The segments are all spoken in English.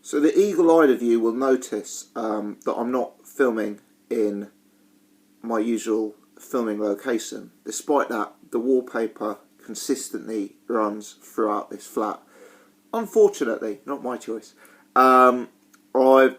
So the eagle-eyed of you will notice that I'm not filming in my usual filming location. Despite that, the wallpaper consistently runs throughout this flat. Unfortunately, not my choice. I've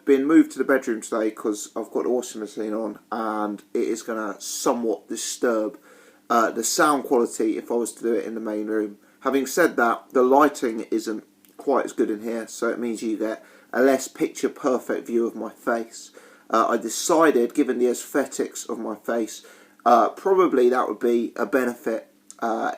been moved to the bedroom today because I've got the washing machine on, and it is going to somewhat disturb the sound quality if I was to do it in the main room. Having said that, the lighting isn't quite as good in here, so it means you get a less picture perfect view of my face. I decided, given the aesthetics of my face, probably that would be a benefit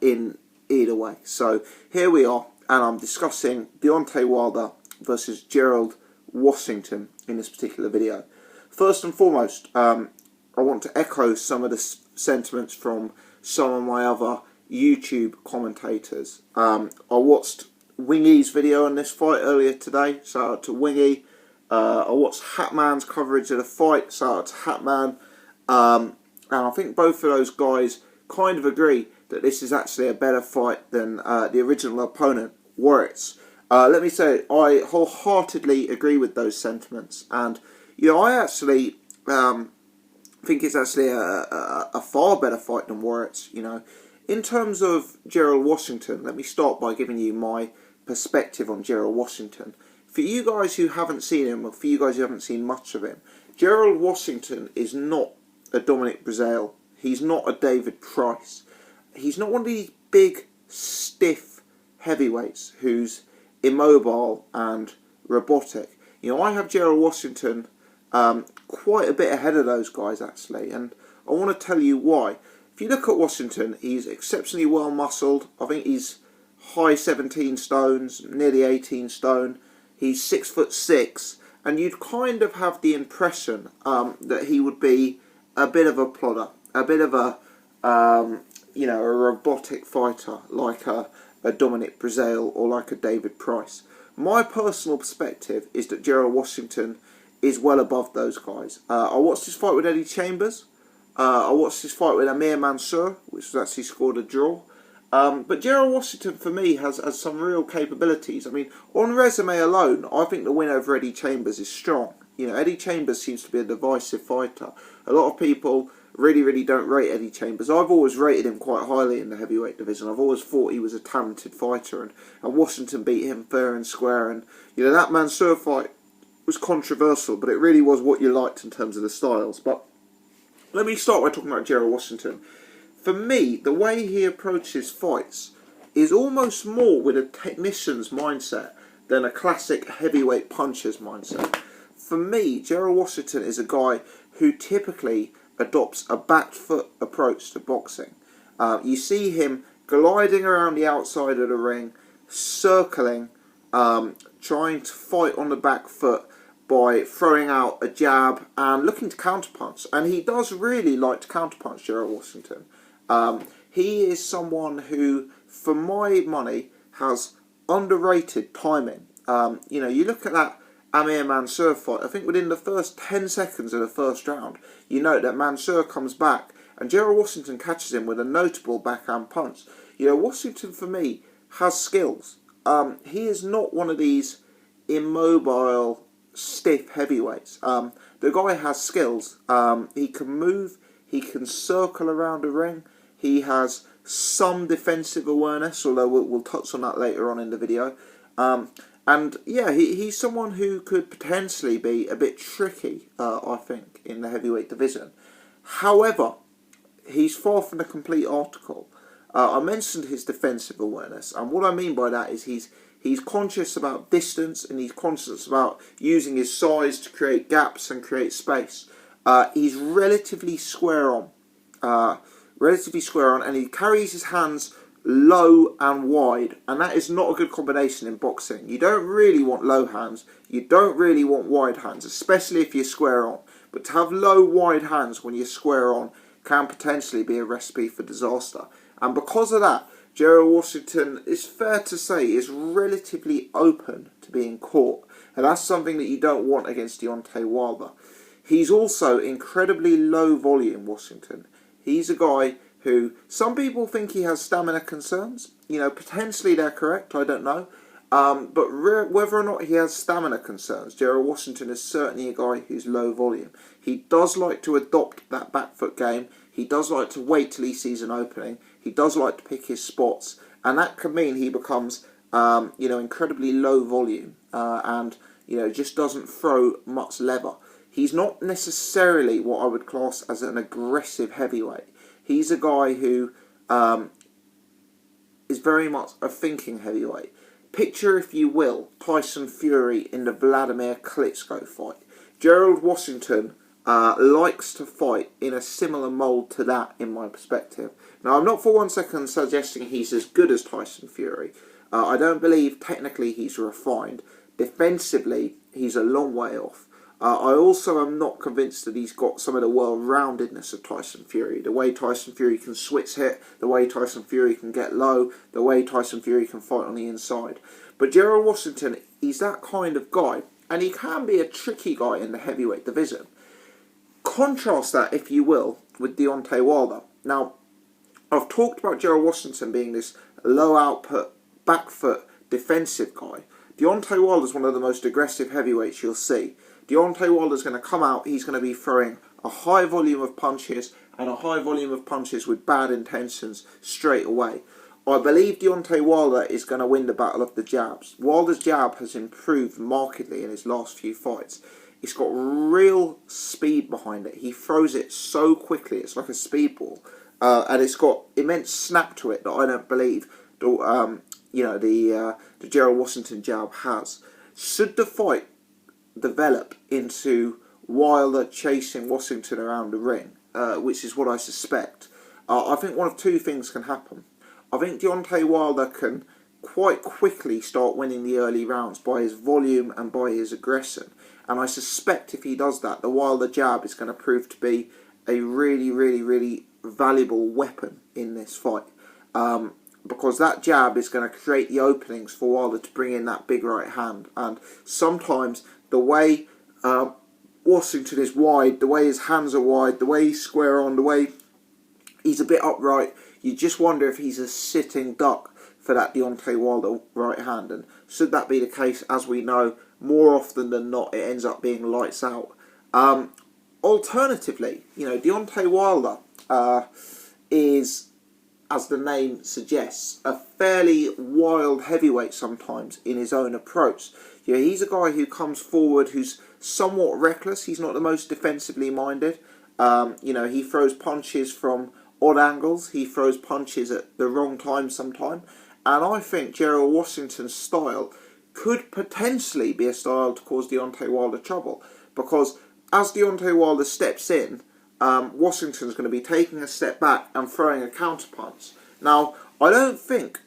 in either way. So here we are, and I'm discussing Deontay Wilder versus Gerald Washington in this particular video. First and foremost, I want to echo some of the sentiments from some of my other YouTube commentators. I watched Wingy's video on this fight earlier today, shout out to Wingy. I watched Hatman's coverage of the fight, shout out to Hatman. And I think both of those guys kind of agree that this is actually a better fight than the original opponent, Warits. Let me say, I wholeheartedly agree with those sentiments, and I actually think it's actually a far better fight than Warits. In terms of Gerald Washington, let me start by giving you my perspective on Gerald Washington. For you guys who haven't seen him, or for you guys who haven't seen much of him, Gerald Washington is not a Dominic Breazeale. He's not a David Price. He's not one of these big, stiff heavyweights who's immobile and robotic. I have Gerald Washington quite a bit ahead of those guys, actually, and I want to tell you why. If you look at Washington, he's exceptionally well muscled. I think he's high 17 stones, nearly 18 stone. He's 6'6", and you'd kind of have the impression that he would be a bit of a plodder, a bit of a a robotic fighter like a Dominic Breazeale or like a David Price. My personal perspective is that Gerald Washington is well above those guys. I watched his fight with Eddie Chambers. I watched his fight with Amir Mansour, which was actually scored a draw. But Gerald Washington, for me, has some real capabilities. I mean, on resume alone, I think the win over Eddie Chambers is strong. Eddie Chambers seems to be a divisive fighter. A lot of people really don't rate Eddie Chambers. I've always rated him quite highly in the heavyweight division. I've always thought he was a talented fighter, and Washington beat him fair and square. And that Mansour fight was controversial, but it really was what you liked in terms of the styles. But let me start by talking about Gerald Washington. For me, the way he approaches fights is almost more with a technician's mindset than a classic heavyweight puncher's mindset. For me, Gerald Washington is a guy who typically adopts a back foot approach to boxing. You see him gliding around the outside of the ring, circling, trying to fight on the back foot by throwing out a jab and looking to counterpunch. And he does really like to counterpunch, Gerald Washington. He is someone who, for my money, has underrated timing. You look at that Amir Mansour fight, I think within the first 10 seconds of the first round, you note that Mansour comes back and Gerald Washington catches him with a notable backhand punch. Washington, for me, has skills. He is not one of these immobile, stiff heavyweights. The guy has skills. He can move, he can circle around the ring, he has some defensive awareness, although we'll touch on that later on in the video. And yeah, he's someone who could potentially be a bit tricky, I think, in the heavyweight division. However, he's far from a complete article. I mentioned his defensive awareness, and what I mean by that is he's conscious about distance, and he's conscious about using his size to create gaps and create space. He's relatively square on, and he carries his hands low and wide, and that is not a good combination in boxing. You don't really want low hands, you don't really want wide hands, especially if you're square on. But to have low, wide hands when you're square on can potentially be a recipe for disaster. And because of that, Gerald Washington, it's fair to say, is relatively open to being caught, and that's something that you don't want against Deontay Wilder. He's also incredibly low volume, Washington. He's a guy who, some people think he has stamina concerns. Potentially they're correct, I don't know. Whether or not he has stamina concerns, Gerald Washington is certainly a guy who's low volume. He does like to adopt that back foot game. He does like to wait till he sees an opening. He does like to pick his spots, and that could mean he becomes, incredibly low volume and just doesn't throw much leather. He's not necessarily what I would class as an aggressive heavyweight. He's a guy who is very much a thinking heavyweight. Picture, if you will, Tyson Fury in the Vladimir Klitschko fight. Gerald Washington likes to fight in a similar mould to that, in my perspective. Now, I'm not for 1 second suggesting he's as good as Tyson Fury. I don't believe technically he's refined. Defensively, he's a long way off. I also am not convinced that he's got some of the well-roundedness of Tyson Fury. The way Tyson Fury can switch hit, the way Tyson Fury can get low, the way Tyson Fury can fight on the inside. But Gerald Washington, he's that kind of guy, and he can be a tricky guy in the heavyweight division. Contrast that, if you will, with Deontay Wilder. Now, I've talked about Gerald Washington being this low-output, back-foot, defensive guy. Deontay Wilder's one of the most aggressive heavyweights you'll see. Deontay Wilder's going to come out, he's going to be throwing a high volume of punches, and a high volume of punches with bad intentions straight away. I believe Deontay Wilder is going to win the battle of the jabs. Wilder's jab has improved markedly in his last few fights. It's got real speed behind it. He throws it so quickly, it's like a speedball. And it's got immense snap to it that I don't believe the Gerald Washington jab has. Should the fight develop into Wilder chasing Washington around the ring, which is what I suspect, I think one of two things can happen. I think Deontay Wilder can quite quickly start winning the early rounds by his volume and by his aggression. And I suspect if he does that, the Wilder jab is going to prove to be a really, really, really valuable weapon in this fight. Because that jab is going to create the openings for Wilder to bring in that big right hand. And sometimes the way Washington is wide, the way his hands are wide, the way he's square on, the way he's a bit upright, you just wonder if he's a sitting duck for that Deontay Wilder right hand. And should that be the case, as we know, more often than not, it ends up being lights out. Alternatively, Deontay Wilder is, as the name suggests, a fairly wild heavyweight sometimes in his own approach. He's a guy who comes forward who's somewhat reckless. He's not the most defensively minded. He throws punches from odd angles. He throws punches at the wrong time sometimes. And I think Gerald Washington's style could potentially be a style to cause Deontay Wilder trouble. Because as Deontay Wilder steps in, Washington's going to be taking a step back and throwing a counterpunch. Now, I don't think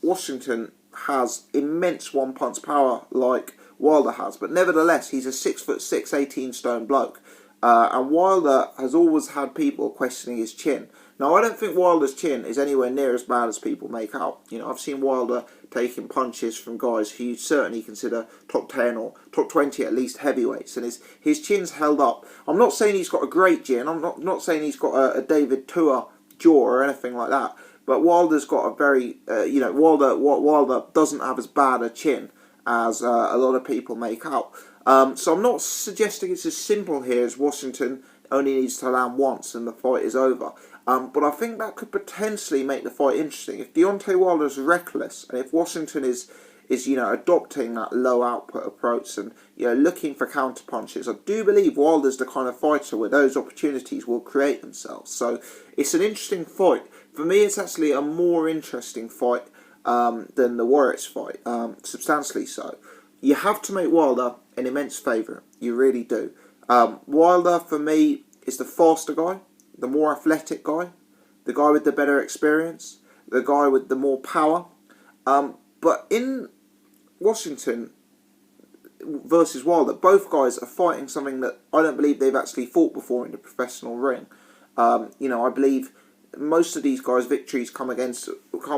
Washington has immense one-punch power like Wilder has, but nevertheless, he's a 6'6", 18-stone bloke. And Wilder has always had people questioning his chin. Now, I don't think Wilder's chin is anywhere near as bad as people make out. I've seen Wilder taking punches from guys who you'd certainly consider top 10 or top 20 at least heavyweights, and his chin's held up. I'm not saying he's got a great chin. I'm not saying he's got a David Tua jaw or anything like that. But Wilder's got a very, Wilder doesn't have as bad a chin as a lot of people make out. So I'm not suggesting it's as simple here as Washington only needs to land once and the fight is over. But I think that could potentially make the fight interesting. If Deontay Wilder's reckless, and if Washington is adopting that low output approach and looking for counter punches, I do believe Wilder's the kind of fighter where those opportunities will create themselves. So it's an interesting fight. For me, it's actually a more interesting fight than the Warriors fight, substantially so. You have to make Wilder an immense favourite. You really do. Wilder, for me, is the faster guy, the more athletic guy, the guy with the better experience, the guy with the more power. But in Washington versus Wilder, both guys are fighting something that I don't believe they've actually fought before in the professional ring. I believe most of these guys' victories come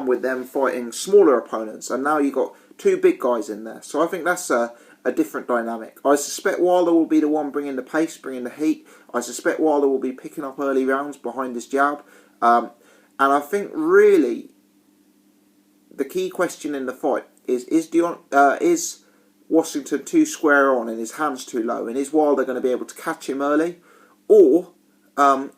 with them fighting smaller opponents, and now you've got two big guys in there. So I think that's a different dynamic. I suspect Wilder will be the one bringing the pace, bringing the heat. I suspect Wilder will be picking up early rounds behind his jab. And I think really the key question in the fight is Washington too square on and his hands too low, and is Wilder going to be able to catch him early, or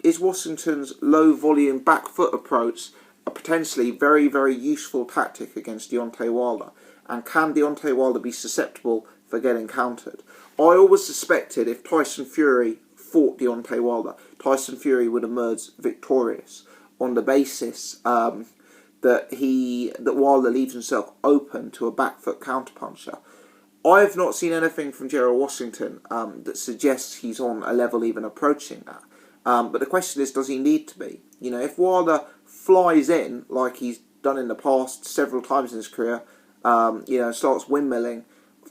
is Washington's low volume back foot approach a potentially very, very useful tactic against Deontay Wilder? And can Deontay Wilder be susceptible for getting countered? I always suspected if Tyson Fury fought Deontay Wilder, Tyson Fury would emerge victorious on the basis that Wilder leaves himself open to a back foot counterpuncher. I have not seen anything from Gerald Washington that suggests he's on a level even approaching that. But the question is, does he need to be? You know, if Wilder flies in like he's done in the past several times in his career, starts windmilling,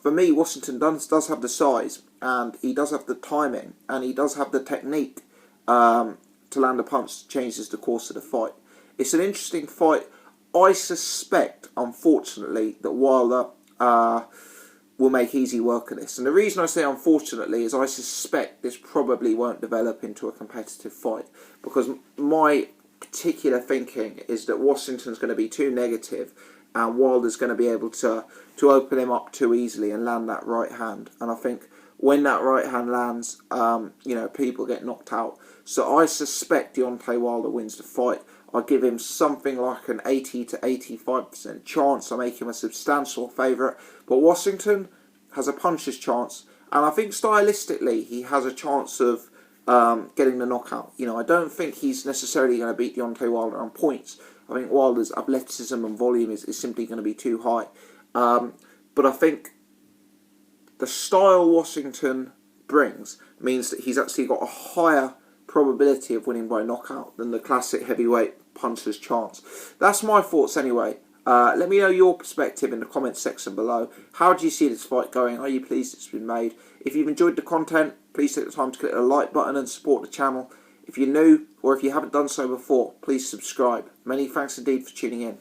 for me, Washington does have the size, and he does have the timing, and he does have the technique to land a punch that changes the course of the fight. It's an interesting fight. I suspect, unfortunately, that Wilder will make easy work of this. And the reason I say unfortunately is I suspect this probably won't develop into a competitive fight, because my particular thinking is that Washington's going to be too negative and Wilder's going to be able to open him up too easily and land that right hand. And I think when that right hand lands, people get knocked out. So I suspect Deontay Wilder wins the fight. I give him something like an 80 to 85% chance. I make him a substantial favourite. But Washington has a puncher's chance. And I think stylistically he has a chance of getting the knockout. You know, I don't think he's necessarily going to beat Deontay Wilder on points. I think Wilder's athleticism and volume is simply going to be too high. But I think the style Washington brings means that he's actually got a higher probability of winning by knockout than the classic heavyweight puncher's chance. That's my thoughts anyway. Let me know your perspective in the comments section below. How do you see this fight going? Are you pleased it's been made? If you've enjoyed the content, please take the time to click the like button and support the channel. If you're new, or if you haven't done so before, please subscribe. Many thanks indeed for tuning in.